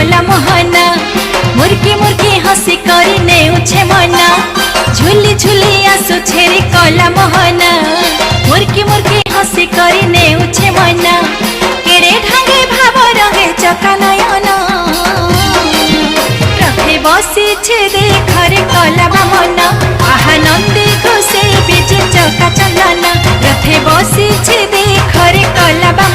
कला मोहना मुर्की मुर्की हसी करी नेउछे मना झुली झुली आसु छेरी कला मोहना मुर्की मुर्की हसी करी नेउछे मना केड़े ढांगे भाव रहे चका नयना रथे बसी छे देखरे कला बामना आहा नंदी घोषे बिजे चका चंदना रथे बसी छे देखरे कला बामना